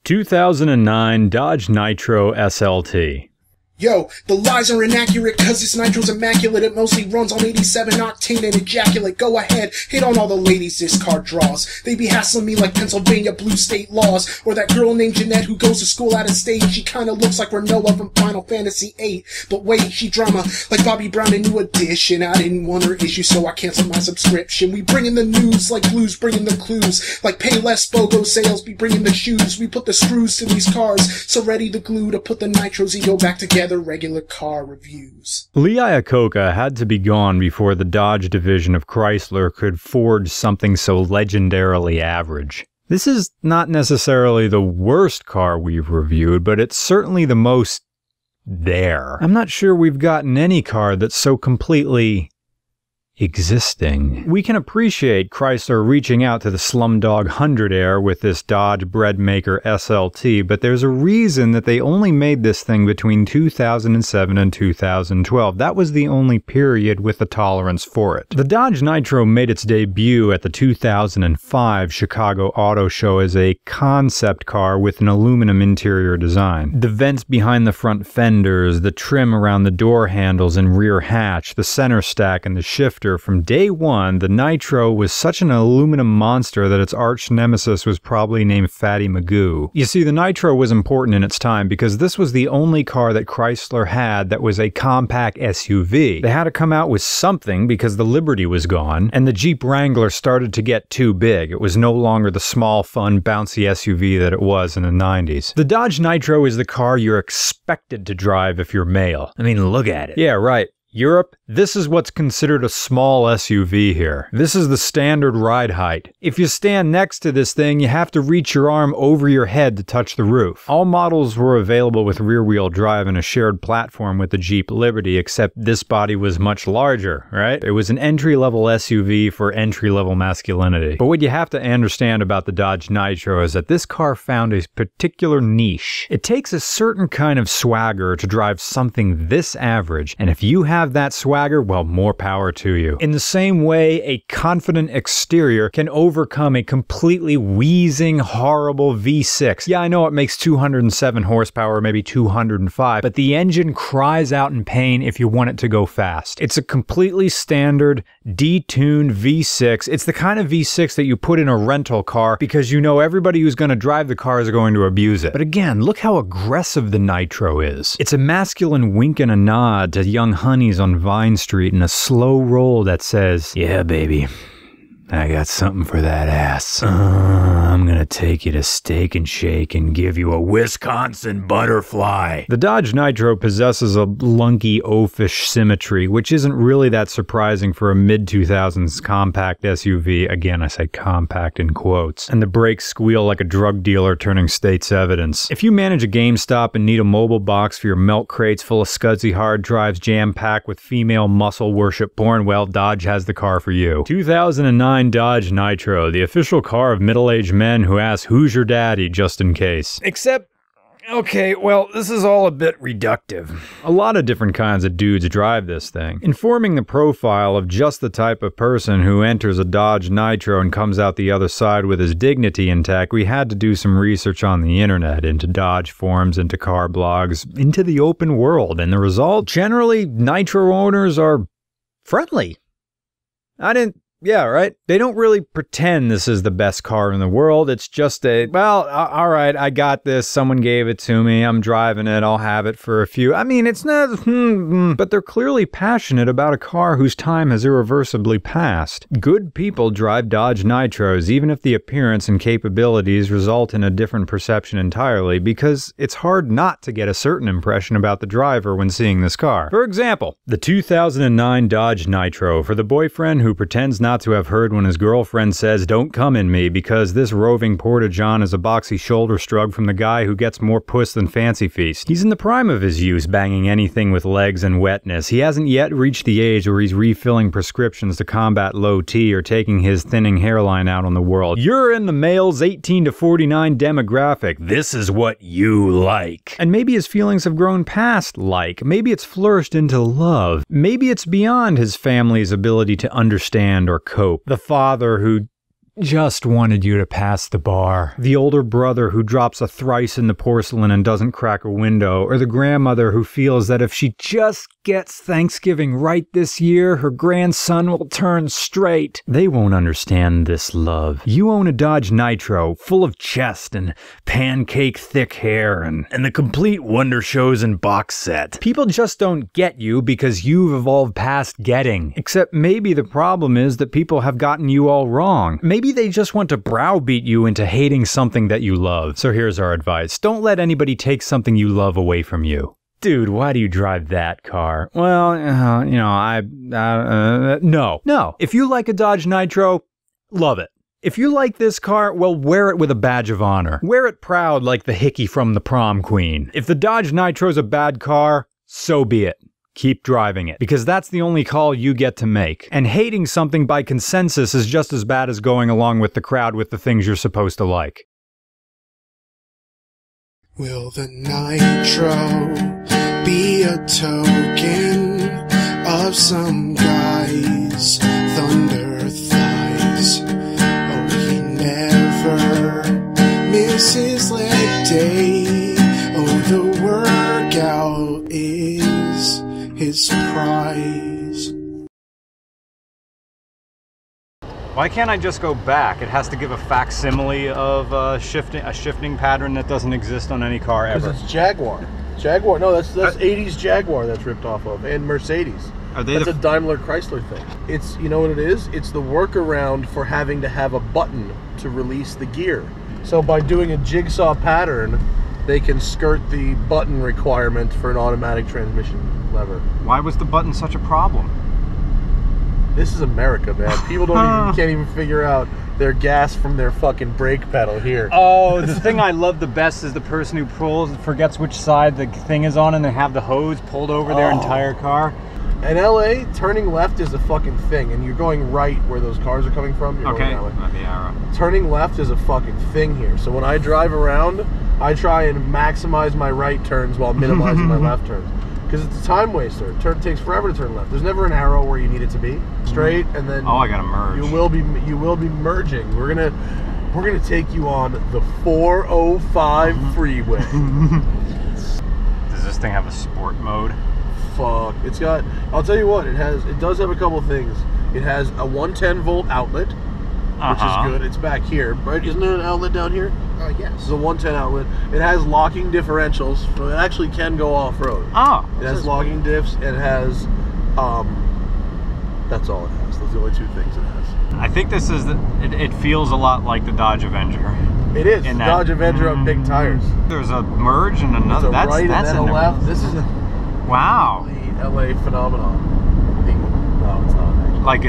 2009 Dodge Nitro SLT. Yo, the lies are inaccurate cause this Nitro's immaculate. It mostly runs on 87 octane and ejaculate. Go ahead, hit on all the ladies this car draws. They be hassling me like Pennsylvania blue state laws. Or that girl named Jeanette who goes to school out of state. She kinda looks like Renoa from Final Fantasy VIII. But wait, she drama like Bobby Brown in New Edition. I didn't want her issue so I canceled my subscription. We bring in the news like blues bringing the clues. Like pay less BOGO sales be bringing the shoes. We put the screws to these cars so ready the glue to put the Nitro's ego back together. Regular car reviews. Lee Iacocca had to be gone before the Dodge division of Chrysler could forge something so legendarily average. This is not necessarily the worst car we've reviewed, but it's certainly the most there. I'm not sure we've gotten any car that's so completely existing. We can appreciate Chrysler reaching out to the Slumdog 100 Air with this Dodge bread maker SLT, but there's a reason that they only made this thing between 2007 and 2012. That was the only period with a tolerance for it. The Dodge Nitro made its debut at the 2005 Chicago Auto Show as a concept car with an aluminum interior design. The vents behind the front fenders, the trim around the door handles and rear hatch, the center stack and the shifter. From day one, the Nitro was such an aluminum monster that its arch nemesis was probably named Fatty Magoo. You see, the Nitro was important in its time because this was the only car that Chrysler had that was a compact SUV. They had to come out with something because the Liberty was gone, and the Jeep Wrangler started to get too big. It was no longer the small, fun, bouncy SUV that it was in the 90s. The Dodge Nitro is the car you're expected to drive if you're male. I mean, look at it. Yeah, right. Europe, this is what's considered a small SUV here. This is the standard ride height. If you stand next to this thing, you have to reach your arm over your head to touch the roof. All models were available with rear-wheel drive and a shared platform with the Jeep Liberty, except this body was much larger, right? It was an entry-level SUV for entry-level masculinity. But what you have to understand about the Dodge Nitro is that this car found a particular niche. It takes a certain kind of swagger to drive something this average, and if you have that swagger, well, more power to you. In the same way, a confident exterior can overcome a completely wheezing, horrible V6. Yeah, I know it makes 207 horsepower, maybe 205, but the engine cries out in pain if you want it to go fast. It's a completely standard, detuned V6. It's the kind of V6 that you put in a rental car because you know everybody who's going to drive the car is going to abuse it. But again, look how aggressive the Nitro is. It's a masculine wink and a nod to young honeys on Vine Street and a slow roll that says, "Yeah, baby, I got something for that ass. I'm gonna take you to Steak and Shake and give you a Wisconsin butterfly." The Dodge Nitro possesses a lunky, oafish symmetry, which isn't really that surprising for a mid-2000s compact SUV. Again, I say compact in quotes. And the brakes squeal like a drug dealer turning state's evidence. If you manage a GameStop and need a mobile box for your milk crates full of scuzzy hard drives jam-packed with female muscle worship porn, well, Dodge has the car for you. 2009 Dodge Nitro, the official car of middle-aged men who ask, "Who's your daddy?" just in case. Except, okay, well, this is all a bit reductive. A lot of different kinds of dudes drive this thing. Informing the profile of just the type of person who enters a Dodge Nitro and comes out the other side with his dignity intact, we had to do some research on the internet, into Dodge forums, into car blogs, into the open world, and the result? Generally, Nitro owners are friendly. Yeah, right? They don't really pretend this is the best car in the world. It's just well, all right, I got this. Someone gave it to me. I'm driving it. I'll have it for a few. I mean, it's not, but they're clearly passionate about a car whose time has irreversibly passed. Good people drive Dodge Nitros, even if the appearance and capabilities result in a different perception entirely, because it's hard not to get a certain impression about the driver when seeing this car. For example, the 2009 Dodge Nitro, for the boyfriend who pretends not to have heard when his girlfriend says, "Don't come in me," because this roving porta-john is a boxy shoulder shrug from the guy who gets more puss than Fancy Feast. He's in the prime of his use, banging anything with legs and wetness. He hasn't yet reached the age where he's refilling prescriptions to combat low T or taking his thinning hairline out on the world. You're in the males 18 to 49 demographic. This is what you like. And maybe his feelings have grown past like. Maybe it's flourished into love. Maybe it's beyond his family's ability to understand or cope. The father who just wanted you to pass the bar. The older brother who drops a thrice in the porcelain and doesn't crack a window, or the grandmother who feels that if she just gets Thanksgiving right this year, her grandson will turn straight. They won't understand this love. You own a Dodge Nitro, full of chest and pancake thick hair and the complete Wonder Shows and box set. People just don't get you because you've evolved past getting. Except maybe the problem is that people have gotten you all wrong. Maybe they just want to browbeat you into hating something that you love. So here's our advice. Don't let anybody take something you love away from you. Dude, why do you drive that car? Well, no. If you like a Dodge Nitro, love it. If you like this car, well, wear it with a badge of honor. Wear it proud like the hickey from the prom queen. If the Dodge Nitro's a bad car, so be it. Keep driving it, because that's the only call you get to make. And hating something by consensus is just as bad as going along with the crowd with the things you're supposed to like. Will the Nitro be a token of some guy's thunder thighs? Oh, he never misses leg day. Oh, the workout is his prize. Why can't I just go back? It has to give a facsimile of a shifting pattern that doesn't exist on any car ever. Because it's Jaguar. Jaguar, no, that's 80s Jaguar that's ripped off of, and Mercedes. That's a Daimler Chrysler thing. It's, you know what it is? It's the workaround for having to have a button to release the gear. So by doing a jigsaw pattern, they can skirt the button requirement for an automatic transmission lever. Why was the button such a problem? This is America, man. People can't even figure out their gas from their fucking brake pedal here. Oh, the thing I love the best is the person who forgets which side the thing is on, and they have the hose pulled over their entire car. In LA, turning left is a fucking thing, and you're going right where those cars are coming from. You're okay, going that way. the arrow. Turning left is a fucking thing here. So when I drive around, I try and maximize my right turns while minimizing my left turns. Because it's a time waster. It takes forever to turn left. There's never an arrow where you need it to be. Straight, and then I gotta merge. You will be merging. We're gonna take you on the 405 freeway. Does this thing have a sport mode? Fuck. It's got, I'll tell you what, it does have a couple things. It has a 110 volt outlet, which is good. It's back here, right? Isn't there an outlet down here? Yes. It's a 110 outlet. It has locking differentials, so it actually can go off-road. Oh. It has locking diffs, and it has, that's all it has. Those are the only two things it has. I think this is, it feels a lot like the Dodge Avenger. It is. The Dodge Avenger on big tires. There's a merge and another. That's right and then a left. This is wow. The LA phenomenon. No, it's not actually. Like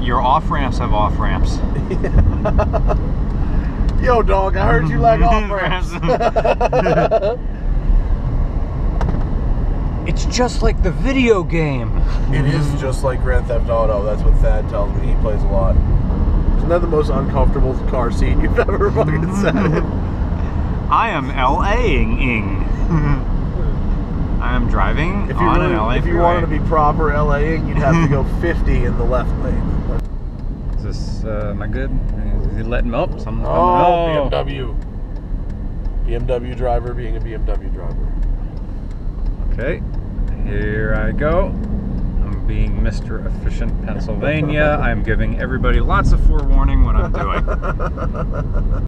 your off ramps have off ramps. Yo, dog, I heard you like off ramps. It's just like the video game. It is just like Grand Theft Auto. That's what Thad tells me. He plays a lot. Isn't that the most uncomfortable car seat you've ever fucking sat in? I am LA-ing. I am driving on an LA freeway. If you wanted to be proper LA-ing, you'd have to go 50 in the left lane. Is this, am I good? Is he letting me up? BMW. BMW driver being a BMW driver. Okay, here I go. I'm being Mr. Efficient Pennsylvania. I'm giving everybody lots of forewarning what I'm doing.